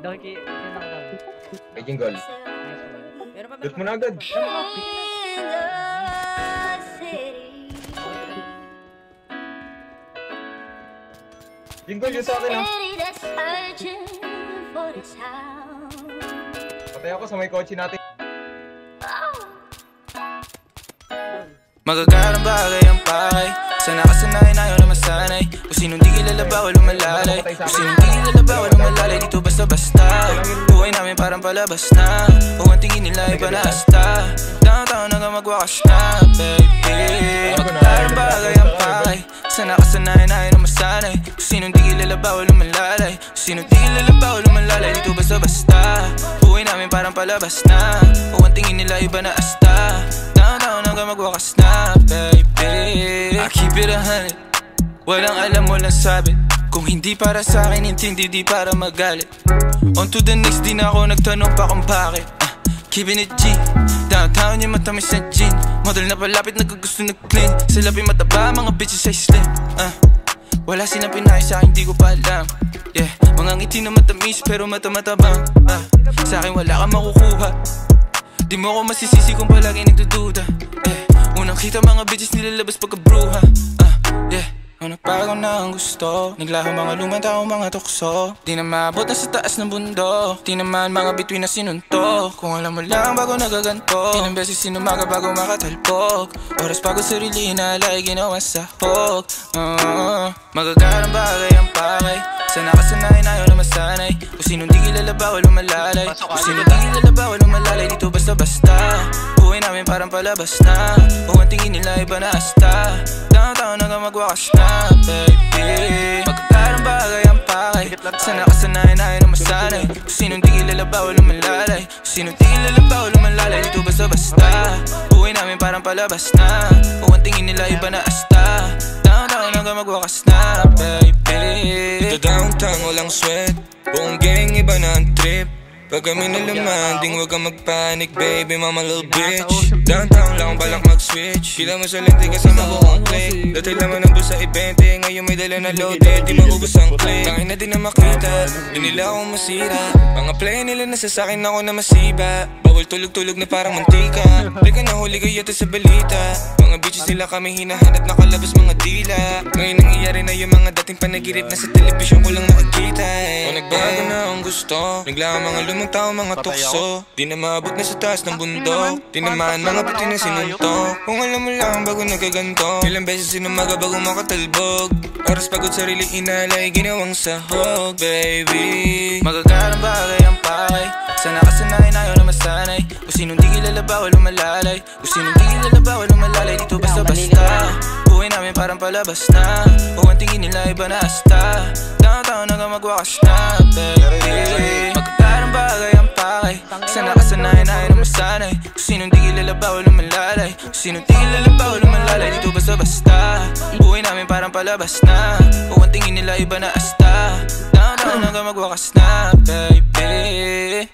May jingle. Dut mo na agad. Jingle yun sa akin ah. Patay ako sa may kotse natin. Magagarang bagay ang pakay. Sana kasanayan ayaw na masanay. Kung sinong di kilala bawal umalalay. Kung sinong di kilala bawal umalalay. Dito basta-basta. Buhay namin parang palabas na. Kung ang tingin nila iba na hasta. Downtown hanggang magwakas na, baby. Magagarang bagay ang pakay. Sana kasanayan ayaw na masanay. Kung sinong di kilala bawal umalalay. Kung sinong di kilala bawal umalalay. Dito basta-basta. Buhay namin parang palabas na. Kung ang tingin nila iba na hasta. Downtown hanggang magwakas na, baby. I keep it 100. Walang alam, walang sabit. Kung hindi para sa akin, intindi, di para magalit. On to the next, di na ako nagtanong pa kung bakit. Keeping it G. Downtown yung matamis na gin. Model na palapit, nagkagusto na clean. Sa labi mataba, mga bitches ay slim. Wala silang pinay sa akin, di ko pa alam. Yeah, mga ngiti na matamis pero mata-matabang. Sa akin wala kang makukuha. Di mo ako masisisi kung palagi nagdududa. Unang kita mga bitches nilalabas pagka-bruha. Yeah, nung nagpagaw na ang gusto. Naglaho mga lumang tao, mga tukso. Di na maabot na sa taas ng bundok. Di naman mga bituin na sinuntok. Kung alam mo lang bago nagaganto. Ilang beses sinumaga bago makatalpok. Oras bago sarili inalay, ginawa sa hok. Magagarang bagay ang pakay. Sana kasanayan ayaw na masanay. Kung sinong di kilala bawal umalalay. Kung sinong di kilala bawal umalalay. Dito basta-basta. Buhay namin parang palabas na. Kung ang tingin nila iba na hasta. Downtown hanggang magwakas na, baby. Magagarang bagay ang pakay. Sana kasanayan ayaw na masanay. Kung sinong di kilala bawal umalalay. Kung sinong di kilala bawal umalalay. Dito basta-basta. Buhay namin parang palabas na. Kung ang tingin nila iba na hasta. Downtown hanggang magwakas na, baby. Dito downtown walang sweat. Buong gang iba na ang trip. Pag kami nalamanding huwag kang magpanik, baby, mama little bitch. Downtown lang balak mag-switch. Kila mo sa lente kasama buong click. Dati laman ng bus sa 20, ngayon may dala na loaded. Di maubos ang click. Tangin na din na makita, di nila akong masira. Mga play nila nasa sakin ako na masiba. Bawal tulog-tulog na parang mantika. Di ka nahuli kayo sa balita. Mga bitches nila kami hinahanap, nakalabas mga dila. Ngayon nangyayari na yung mga dating panaginip na sa telebisyon ko lang nakikita. Kung nagbago na ang gusto, naglaho mga lumang tao, mga tukso. Di na maabot na sa taas ng bundok. Di naman mga pati na sinuntok. Kung alam mo lang bago nagaganto. Ilang beses sinumaga bago makatalbog. Oras pagod sarili inalay, ginawang sahog, baby. Magagarang bagay ang pakay. Sana kasanayan ayaw na masanay. Kung sinong di kilala bawal umalalay. Kung sinong di kilala bawal umalalay. Dito basta-basta. Buhay namin parang palabas na. Kung ang tingin nila iba na hasta. Downtown hanggang magwakas na, baby. Magagarang bagay ang pakay. Sana kasanayan ayaw na masanay. Kung sinong di kilala bawal umalalay. Kung sinong di kilala bawal umalalay. Dito basta-basta. Buhay namin parang palabas na. Kung ang tingin nila iba na hasta. Downtown hanggang magwakas na, baby.